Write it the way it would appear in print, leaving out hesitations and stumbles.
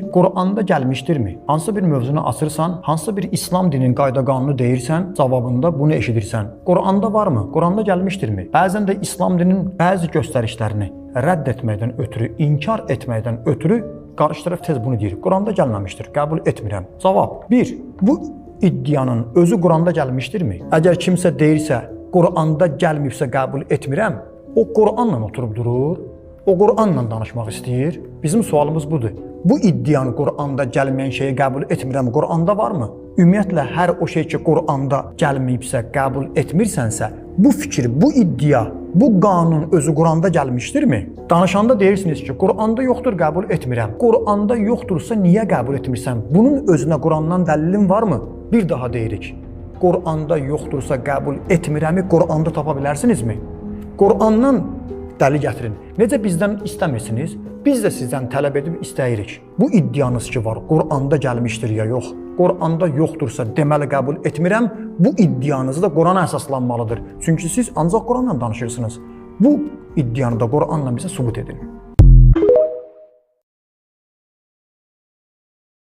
Quranda gəlmişdirmi? Hansısa bir mövzunu açırsan, hansısa bir İslam dinin qayda qanunu deyirsən, cavabında bunu eşidirsən. Quranda varmı? Quranda gəlmişdirmi? Bəzən də İslam dininin bəzi göstərişlərini rədd etməkdən ötürü, inkar etməkdən ötürü qarşı tərəf tez bunu deyir. Quranda gəlməmişdir, qəbul etmirəm. Cavab 1. Bu iddianın özü Quranda gəlmişdirmi? Əgər kimsə deyirsə, Quranda gəlməyibsə qəbul etmirəm, o Quranla oturub durur, o Quranla danışmaq istəyir. Bizim sualımız budur. Bu iddianı Quranda gəlməyən şeyi qəbul etmirəm, Quranda varmı? Ümumiyyətlə, hər o şey ki, Quranda gəlməyibsə, qəbul etmirsənsə, bu fikir, bu iddia, bu qanun özü Quranda gəlmişdirmi? Danışanda deyirsiniz ki, Quranda yoxdur, qəbul etmirəm. Quranda yoxdursa, niyə qəbul etmirsən? Bunun özünə Qurandan dəlilin varmı? Bir daha deyirik. Quranda yoxdursa, qəbul etmirəmi Quranda tapa bilərsinizmi? Qurandan dəlil gətirin. Necə bizdən istəmirsiniz? Biz də sizdən tələb edib istəyirik. Bu iddianız ki var, Quranda gəlmişdir ya yox. Quranda yoxdursa deməli qəbul etmirəm. Bu iddianız da Qurana əsaslanmalıdır. Çünki siz ancaq Quranla danışırsınız. Bu iddianı da Quranla bizə sübut edin.